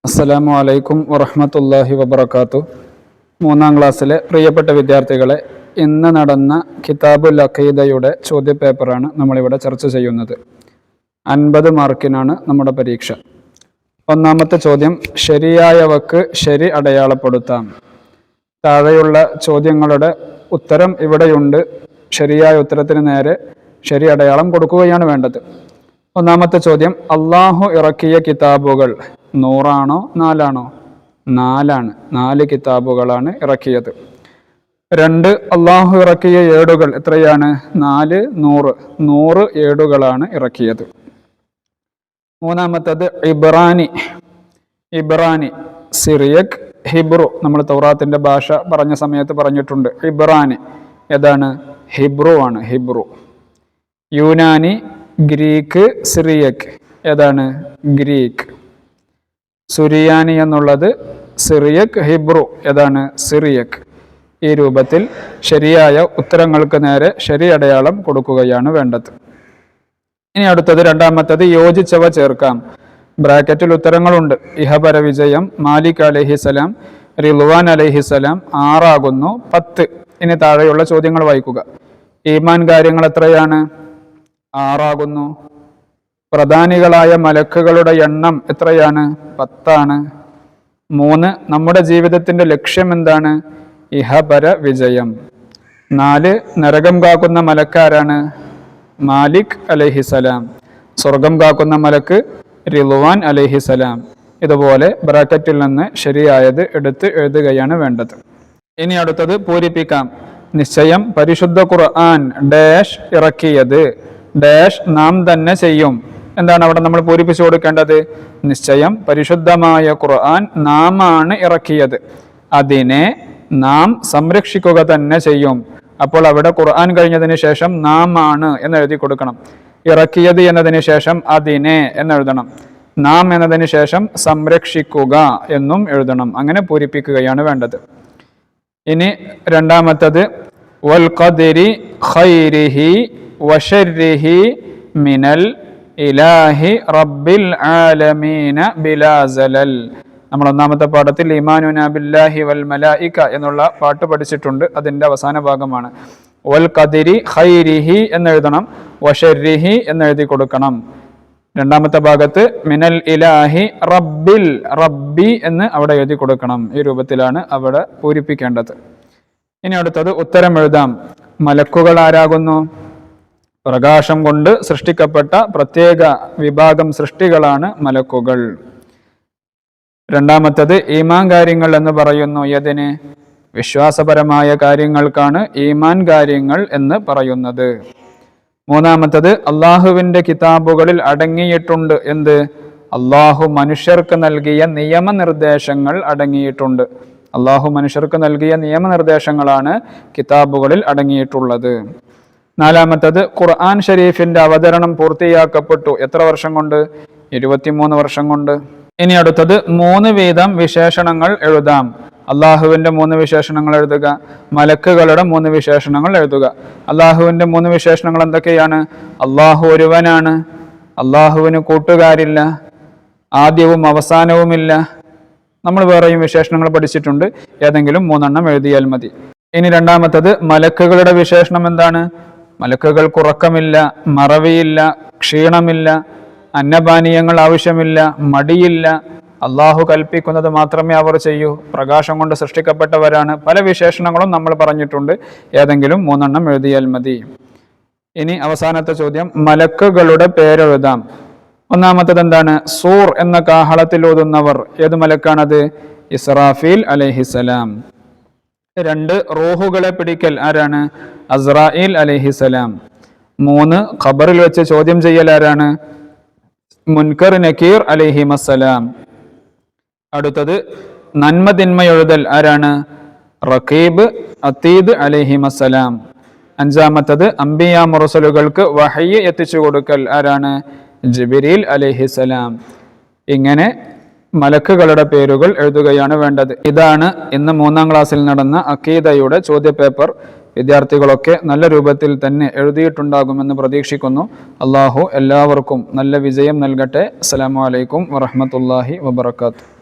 അസ്സലാമു അലൈക്കും വറഹ്മത്തുള്ളാഹി വബറകാതുഹു. മൂന്നാം ക്ലാസ്സിലെ പ്രിയപ്പെട്ട വിദ്യാർത്ഥികളെ, ഇന്ന് നടന്ന കിതാബുൽ അഖീദയുടെ ചോദ്യപേപ്പറാണ് നമ്മളിവിടെ ചർച്ച ചെയ്യുന്നത്. 50 മാർക്കിനാണ് നമ്മുടെ പരീക്ഷ. ഒന്നാമത്തെ ചോദ്യം, ശരിയായവക്ക് ശരി അടയാളപ്പെടുത്താം. താഴെയുള്ള ചോദ്യങ്ങളുടെ ഉത്തരം ഇവിടെയുണ്ട്. ശരിയായ ഉത്തരത്തിന് നേരെ ശരി അടയാളം കൊടുക്കുകയാണ് വേണ്ടത്. ഒന്നാമത്തെ ചോദ്യം, അള്ളാഹു ഇറക്കിയ കിതാബുകൾ 100 ആണോ 4 ആണോ? 4 ആണ്. 4 കിതാബുകളാണ് ഇറക്കിയത്. 2, അള്ളാഹു ഇറക്കിയ ഏടുകൾ എത്രയാണ്? 4, 100. 100 ഏടുകളാണ് ഇറക്കിയത്. മൂന്നാമത്തത് ഇബ്രാനി, സിറിയക്, ഹിബ്രു. നമ്മൾ തൗറാത്തിന്റെ ഭാഷ പറഞ്ഞ സമയത്ത് പറഞ്ഞിട്ടുണ്ട്. ഇബ്രാനി ഏതാണ്? ഹിബ്രു ആണ്. ഹിബ്രു. യൂനാനി, ഗ്രീക്ക്, സിറിയക് ഏതാണ്? ഗ്രീക്ക്. സുറിയാനി എന്നുള്ളത് സിറിയക്, ഹിബ്രു ഏതാണ്? സിറിയക്. ഈ രൂപത്തിൽ ശരിയായ ഉത്തരങ്ങൾക്ക് നേരെ ശരി അടയാളം കൊടുക്കുകയാണ് വേണ്ടത്. ഇനി അടുത്തത് രണ്ടാമത്തത്, യോജിച്ചവ ചേർക്കാം. ബ്രാക്കറ്റിൽ ഉത്തരങ്ങളുണ്ട്. ഇഹപര വിജയം, മാലിക് അലൈഹിസലാം, റിൽവാൻ അലൈഹിസലാം 6 ആകുന്നു, 10. ഇനി താഴെയുള്ള ചോദ്യങ്ങൾ വായിക്കുക. ഈമാൻ കാര്യങ്ങൾ എത്രയാണ്? 6 ആകുന്നു. പ്രധാനികളായ മലക്കുകളുടെ എണ്ണം എത്രയാണ്? 10 ആണ്. 3, നമ്മുടെ ജീവിതത്തിന്റെ ലക്ഷ്യം എന്താണ്? ഇഹപര വിജയം. 4, നരകം കാക്കുന്ന മലക്കാരാണ്? മാലിക് അലൈഹിസലാം. സ്വർഗം കാക്കുന്ന മലക്ക് റിൽവാൻ അലൈഹിസലാം. ഇതുപോലെ ബ്രാക്കറ്റിൽ നിന്ന് ശരിയായത് എടുത്ത് എഴുതുകയാണ് വേണ്ടത്. ഇനി അടുത്തത് പൂരിപ്പിക്കാം. നിശ്ചയം പരിശുദ്ധ ഖുർആൻ ഡാഷ് ഇറക്കിയത് ഡാഷ് നാം തന്നെ ചെയ്യും. എന്താണ് അവിടെ നമ്മൾ പൂരിപ്പിച്ചു കൊടുക്കേണ്ടത്? നിശ്ചയം പരിശുദ്ധമായ ഖുർആൻ നാം ആണ് ഇറക്കിയത്, അതിനെ നാം സംരക്ഷിക്കുക തന്നെ ചെയ്യും. അപ്പോൾ അവിടെ ഖുർആൻ കഴിഞ്ഞതിന് ശേഷം നാം ആണ് എന്ന് എഴുതി കൊടുക്കണം. ഇറക്കിയത് എന്നതിന് ശേഷം അതിനെ എന്നെഴുതണം. നാം എന്നതിന് ശേഷം സംരക്ഷിക്കുക എന്നും എഴുതണം. അങ്ങനെ പൂരിപ്പിക്കുകയാണ് വേണ്ടത്. ഇനി രണ്ടാമത്തത്, വൽ ഖദരി ഖൈരിഹി വശർരിഹി മിനൽ ഇലാഹി റബ്ബിൽ ആലമീന ബിലാ സലൽ. നമ്മൾ ഒന്നാമത്തെ പാഠത്തിൽ ഈമാനുനാ ബില്ലാഹി വൽ മലായിക എന്നുള്ള പാട്ട് പഠിച്ചിട്ടുണ്ട്. അതിൻ്റെ അവസാന ഭാഗമാണ്. വൽ ഖദരി ഖൈരിഹി എന്നെഴുതണം, വശർരിഹി എന്നെഴുതി കൊടുക്കണം. രണ്ടാമത്തെ ഭാഗത്ത് മിനൽ ഇലാഹി റബ്ബിൽ, റബ്ബി എന്ന് അവിടെ എഴുതി കൊടുക്കണം. ഈ രൂപത്തിലാണ് അവിടെ പൂരിപ്പിക്കേണ്ടത്. ഇനി അടുത്തത് ഉത്തരം എഴുതാം. മലക്കുകൾ ആരാകുന്നു? പ്രകാശം കൊണ്ട് സൃഷ്ടിക്കപ്പെട്ട പ്രത്യേക വിഭാഗം സൃഷ്ടികളാണ് മലക്കുകൾ. രണ്ടാമത്തത്, ഈമാൻ കാര്യങ്ങൾ എന്ന് പറയുന്നു. ഏതിന്? വിശ്വാസപരമായ കാര്യങ്ങൾക്കാണ് ഈമാൻ കാര്യങ്ങൾ എന്ന് പറയുന്നത്. മൂന്നാമത്തത്, അള്ളാഹുവിൻ്റെ കിതാബുകളിൽ അടങ്ങിയിട്ടുണ്ട് എന്ത്? അള്ളാഹു മനുഷ്യർക്ക് നൽകിയ നിയമനിർദ്ദേശങ്ങൾ അടങ്ങിയിട്ടുണ്ട്. അള്ളാഹു മനുഷ്യർക്ക് നൽകിയ നിയമനിർദ്ദേശങ്ങളാണ് കിതാബുകളിൽ അടങ്ങിയിട്ടുള്ളത്. നാലാമത്തത്, ഖുർആൻ ഷരീഫിന്റെ അവതരണം പൂർത്തിയാക്കപ്പെട്ടു. എത്ര വർഷം കൊണ്ട്? 23 വർഷം കൊണ്ട്. ഇനി അടുത്തത് 3 വീതം വിശേഷണങ്ങൾ എഴുതാം. അള്ളാഹുവിന്റെ 3 വിശേഷണങ്ങൾ എഴുതുക, മലക്കുകളുടെ 3 വിശേഷണങ്ങൾ എഴുതുക. അള്ളാഹുവിന്റെ 3 വിശേഷണങ്ങൾ എന്തൊക്കെയാണ്? അള്ളാഹു ഒരുവനാണ്, അള്ളാഹുവിന് കൂട്ടുകാരില്ല, ആദ്യവും അവസാനവുമില്ല. നമ്മൾ വേറെയും വിശേഷണങ്ങൾ പഠിച്ചിട്ടുണ്ട്. ഏതെങ്കിലും 3 എഴുതിയാൽ മതി. ഇനി രണ്ടാമത്തത്, മലക്കുകളുടെ വിശേഷണം എന്താണ്? മലക്കുകൾക്ക് ഉറക്കമില്ല, മറവിയില്ല, ക്ഷീണമില്ല, അന്നപാനീയങ്ങൾ ആവശ്യമില്ല, മടിയില്ല, അള്ളാഹു കൽപ്പിക്കുന്നത് മാത്രമേ അവർ ചെയ്യൂ, പ്രകാശം കൊണ്ട് സൃഷ്ടിക്കപ്പെട്ടവരാണ്. പല വിശേഷണങ്ങളും നമ്മൾ പറഞ്ഞിട്ടുണ്ട്. ഏതെങ്കിലും 3 എഴുതിയാൽ മതി. ഇനി അവസാനത്തെ ചോദ്യം, മലക്കുകളുടെ പേരെഴുതാം. ഒന്നാമത്തത് എന്താണ്? സൂർ എന്ന കാഹളത്തിൽ ഓതുന്നവർ. ഏത് മലക്കാണത്? ഇസ്രാഫീൽ അലൈഹിസലാം. 2, റൂഹുകളെ പിടിക്കൽ ആരാണ്? അസ്രായിൽ അലൈഹിസലാം. 3, ഖബറിൽ വെച്ച് ചോദ്യം ചെയ്യൽ ആരാണ്? മുൻകർ നക്കീർ അലൈഹിമസ്സലാം. അടുത്തത് നന്മ തിന്മ എഴുതൽ ആരാണ്? റഖീബ് അതീദ് അലൈഹിമസ്സലാം. 5-മത്തത് അംബിയാ മുർസലുകൾക്ക് വഹയ്യ് എത്തിച്ചു കൊടുക്കൽ ആരാണ്? ജിബ്രീൽ അലൈഹിസലാം. ഇങ്ങനെ മലക്കുകളുടെ പേരുകൾ എഴുതുകയാണ് വേണ്ടത്. ഇതാണ് ഇന്ന് 3ാം ക്ലാസ്സിൽ നടന്ന അഖീദയുടെ ചോദ്യപേപ്പർ. വിദ്യാർത്ഥികളൊക്കെ നല്ല രൂപത്തിൽ തന്നെ എഴുതിയിട്ടുണ്ടാകുമെന്ന് പ്രതീക്ഷിക്കുന്നു. അള്ളാഹു എല്ലാവർക്കും നല്ല വിജയം നൽകട്ടെ. അസ്സലാമു അലൈക്കും വറഹ്മത്തുള്ളാഹി വബറകാതുഹു.